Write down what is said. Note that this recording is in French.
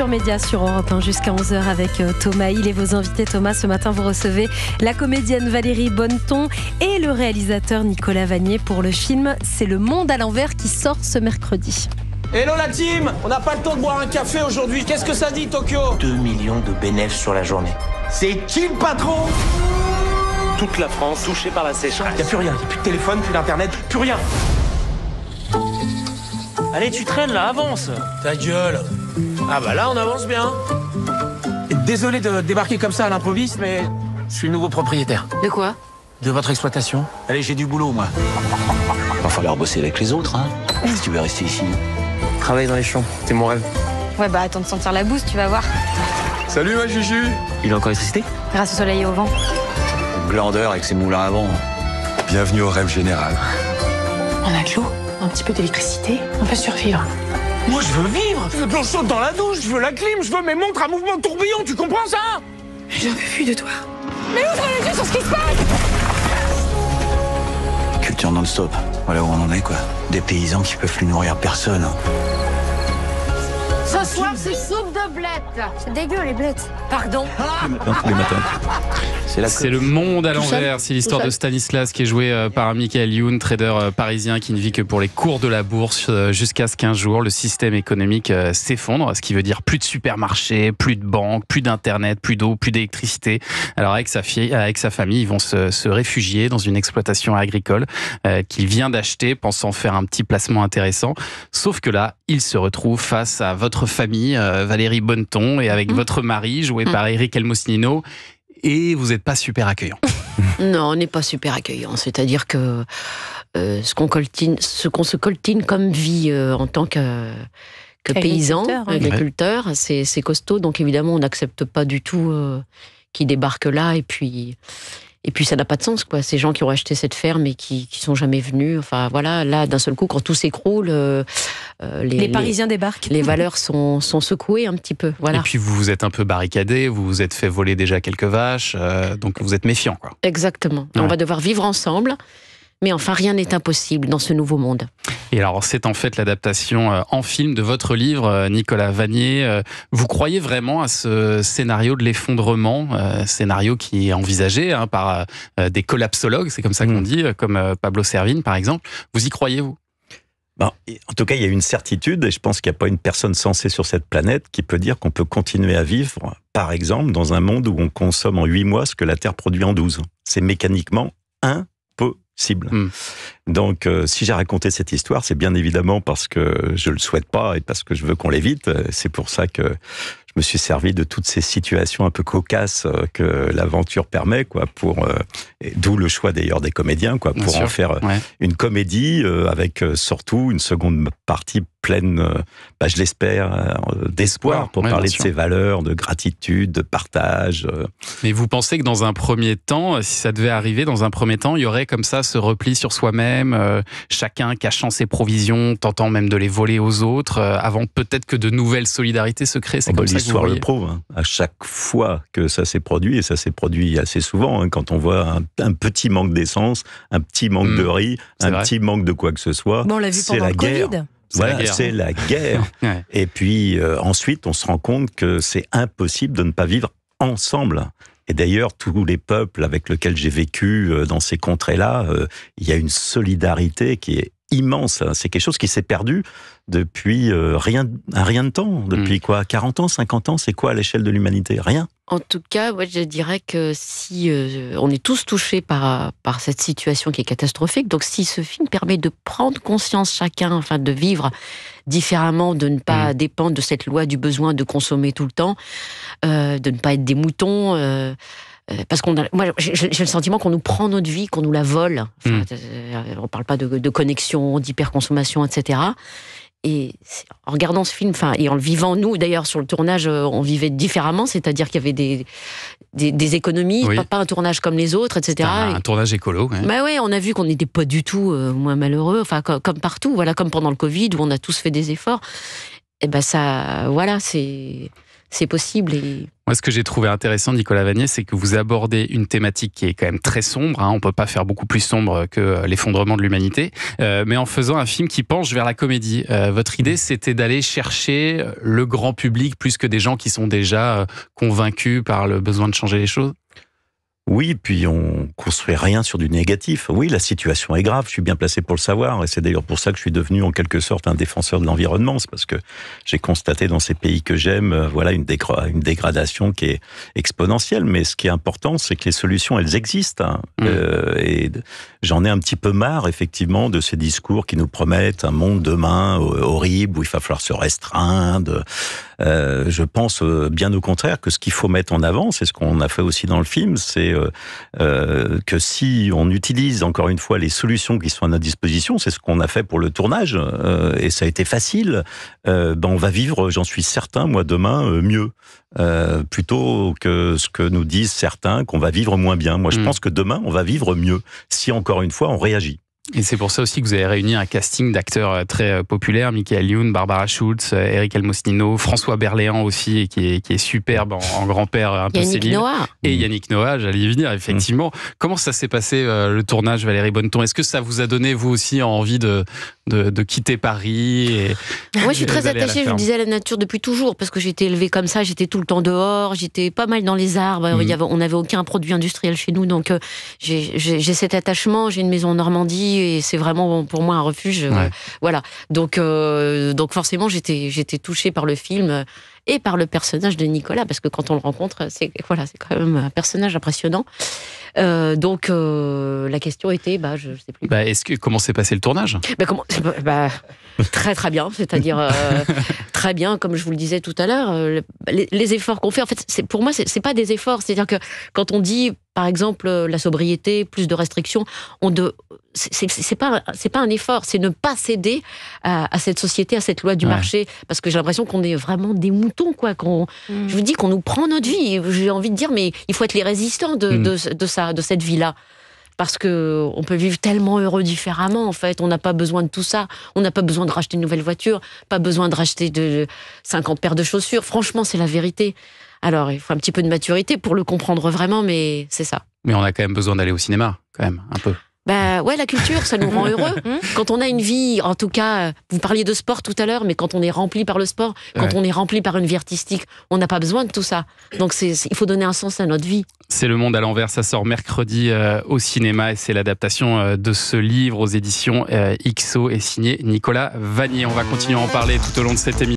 Culture Média sur Europe 1 jusqu'à 11h avec Thomas Hill et vos invités. Thomas, ce matin, vous recevez la comédienne Valérie Bonneton et le réalisateur Nicolas Vanier pour le film C'est le monde à l'envers qui sort ce mercredi. Hello la team, on n'a pas le temps de boire un café aujourd'hui. Qu'est-ce que ça dit Tokyo ? 2 millions de bénéfices sur la journée. C'est qui le patron ? Toute la France touchée par la sécheresse. Y'a plus rien, plus de téléphone, plus d'internet, plus rien. Allez, tu traînes là, avance. Ta gueule. Ah bah là on avance bien. Désolé de débarquer comme ça à l'improviste, mais je suis le nouveau propriétaire. De quoi ? De votre exploitation. Allez, j'ai du boulot moi. Va falloir bosser avec les autres, hein, si tu veux rester ici. Travailler dans les champs, c'est mon rêve. Ouais, bah attends de sentir la bouse, tu vas voir. Salut ma Juju. Il a encore l'électricité ? Grâce au soleil et au vent. Glandeur avec ses moulins à vent. Bienvenue au rêve général. On a de l'eau, un petit peu d'électricité, on peut survivre. Moi je veux vivre. Je veux de l'eau chaude dans la douche, je veux la clim, je veux mes montres à mouvement de tourbillon, tu comprends ça ? J'en peux plus de toi. Mais ouvre les yeux sur ce qui se passe ! Culture non-stop. Voilà où on en est, quoi. Des paysans qui peuvent plus nourrir personne. Ce soir, c'est soupe de blettes. C'est dégueu, les blettes. Pardon ? Tous les matins. C'est le monde à l'envers. C'est l'histoire de Stanislas qui est joué par Michael Youn, trader parisien qui ne vit que pour les cours de la bourse jusqu'à ce qu'un jour le système économique s'effondre, ce qui veut dire plus de supermarchés, plus de banques, plus d'internet, plus d'eau, plus d'électricité. Alors avec sa famille, ils vont se réfugier dans une exploitation agricole qu'il vient d'acheter, pensant faire un petit placement intéressant. Sauf que là, il se retrouve face à votre famille, Valérie Bonneton, et avec votre mari, joué par Eric Elmosnino. Et vous n'êtes pas super accueillant. Non, on n'est pas super accueillant. C'est-à-dire que ce qu'on se coltine comme vie en tant que paysan, agriculteur, c'est costaud. Donc évidemment, on n'accepte pas du tout qu'ils débarquent là. Et puis ça n'a pas de sens, quoi. Ces gens qui ont acheté cette ferme et qui sont jamais venus. Enfin voilà, là d'un seul coup, quand tout s'écroule, les Parisiens débarquent. Les valeurs sont secouées un petit peu. Voilà. Et puis vous vous êtes un peu barricadé, vous vous êtes fait voler déjà quelques vaches, donc vous êtes méfiant, quoi. Exactement. Ouais. On va devoir vivre ensemble. Mais enfin, rien n'est impossible dans ce nouveau monde. Et alors, c'est en fait l'adaptation en film de votre livre, Nicolas Vanier. Vous croyez vraiment à ce scénario de l'effondrement, scénario qui est envisagé par des collapsologues, c'est comme ça qu'on dit, comme Pablo Servigne, par exemple. Vous y croyez, vous ? En tout cas, il y a une certitude, et je pense qu'il n'y a pas une personne sensée sur cette planète qui peut dire qu'on peut continuer à vivre, par exemple, dans un monde où on consomme en 8 mois ce que la Terre produit en 12. C'est mécaniquement impossible. Donc, si j'ai raconté cette histoire, c'est bien évidemment parce que je le souhaite pas et parce que je veux qu'on l'évite. C'est pour ça que je me suis servi de toutes ces situations un peu cocasses que l'aventure permet, quoi, d'où le choix d'ailleurs des comédiens, quoi, pour en faire une comédie avec surtout une seconde partie pleine, je l'espère, d'espoir pour parler de ses valeurs, de gratitude, de partage. Mais vous pensez que dans un premier temps, si ça devait arriver, dans un premier temps, il y aurait comme ça ce repli sur soi-même, chacun cachant ses provisions, tentant même de les voler aux autres, avant peut-être que de nouvelles solidarités se créent. C'est comme ça que vous voyez. L'histoire le prouve. Hein. À chaque fois que ça s'est produit, et ça s'est produit assez souvent, hein, quand on voit un petit manque d'essence, un petit manque de riz, petit manque de quoi que ce soit, on l'a vu c'est pendant la le guerre. Covid. Voilà, c'est la guerre. Ouais. Et puis ensuite, on se rend compte que c'est impossible de ne pas vivre ensemble. Et d'ailleurs, tous les peuples avec lesquels j'ai vécu dans ces contrées-là, il y a une solidarité qui est immense. C'est quelque chose qui s'est perdu depuis rien de temps. Depuis 40 ans, 50 ans, c'est quoi à l'échelle de l'humanité ? Rien. En tout cas, je dirais que si on est tous touchés par cette situation qui est catastrophique, donc si ce film permet de prendre conscience chacun, enfin de vivre différemment, de ne pas dépendre de cette loi du besoin de consommer tout le temps, de ne pas être des moutons. Parce moi, j'ai le sentiment qu'on nous prend notre vie, qu'on nous la vole. Enfin, on parle pas de connexion, d'hyperconsommation, etc. Et en regardant ce film, et en le vivant, nous d'ailleurs sur le tournage, on vivait différemment, c'est-à-dire qu'il y avait des économies, pas un tournage comme les autres, etc. Un tournage écolo. Ouais. On a vu qu'on n'était pas du tout moins malheureux, comme partout, voilà, comme pendant le Covid où on a tous fait des efforts. Et ça, voilà, c'est c'est possible. Et moi, ce que j'ai trouvé intéressant, Nicolas Vanier, c'est que vous abordez une thématique qui est quand même très sombre. On ne peut pas faire beaucoup plus sombre que l'effondrement de l'humanité, mais en faisant un film qui penche vers la comédie. Votre idée, c'était d'aller chercher le grand public plus que des gens qui sont déjà convaincus par le besoin de changer les choses. Oui, puis on construit rien sur du négatif. Oui, la situation est grave, je suis bien placé pour le savoir, et c'est d'ailleurs pour ça que je suis devenu en quelque sorte un défenseur de l'environnement. C'est parce que j'ai constaté dans ces pays que j'aime, voilà, une dégradation qui est exponentielle. Mais ce qui est important, c'est que les solutions, elles existent. Et j'en ai un petit peu marre, effectivement, de ces discours qui nous promettent un monde demain horrible où il va falloir se restreindre. Je pense bien au contraire que ce qu'il faut mettre en avant, c'est ce qu'on a fait aussi dans le film, c'est que si on utilise encore une fois les solutions qui sont à notre disposition, c'est ce qu'on a fait pour le tournage, et ça a été facile, on va vivre, j'en suis certain, moi demain, mieux. Plutôt que ce que nous disent certains qu'on va vivre moins bien. Moi je pense que demain on va vivre mieux, si encore une fois on réagit. Et c'est pour ça aussi que vous avez réuni un casting d'acteurs très populaires, Michael Youn, Barbara Schultz, Eric Almosnino, François Berléand aussi, qui est superbe en grand-père un peu sénile. Et Yannick Noah, j'allais y venir, effectivement. Comment ça s'est passé le tournage, Valérie Bonneton? Est-ce que ça vous a donné, vous aussi, envie de quitter Paris Moi, je suis très attachée, je vous disais, à la nature depuis toujours, parce que j'étais élevée comme ça, j'étais tout le temps dehors, j'étais pas mal dans les arbres, on n'avait aucun produit industriel chez nous, donc j'ai cet attachement, j'ai une maison en Normandie, et c'est vraiment pour moi un refuge. Voilà. Donc forcément, j'étais touchée par le film et par le personnage de Nicolas, parce que quand on le rencontre, c'est quand même un personnage impressionnant. Donc la question était, je sais plus. Comment s'est passé le tournage? Très très bien, c'est-à-dire très bien, comme je vous le disais tout à l'heure. Les efforts qu'on fait, en fait, pour moi, c'est pas des efforts. C'est-à-dire que quand on dit, par exemple, la sobriété, plus de restrictions, c'est pas un effort, c'est ne pas céder à cette société, à cette loi du marché, parce que j'ai l'impression qu'on est vraiment des moutons, quoi. Je vous dis qu'on nous prend notre vie. J'ai envie de dire, mais il faut être les résistants de cette vie-là. Parce que on peut vivre tellement heureux différemment, en fait. On n'a pas besoin de tout ça. On n'a pas besoin de racheter une nouvelle voiture, pas besoin de racheter 50 paires de chaussures. Franchement, c'est la vérité. Alors, il faut un petit peu de maturité pour le comprendre vraiment, mais c'est ça. Mais on a quand même besoin d'aller au cinéma, quand même, un peu. Ouais, la culture, ça nous rend heureux. Quand on a une vie, en tout cas, vous parliez de sport tout à l'heure, mais quand on est rempli par le sport, quand on est rempli par une vie artistique, on n'a pas besoin de tout ça. Donc il faut donner un sens à notre vie. C'est Le Monde à l'envers, ça sort mercredi au cinéma, et c'est l'adaptation de ce livre aux éditions XO, et signé Nicolas Vanier. On va continuer à en parler tout au long de cette émission.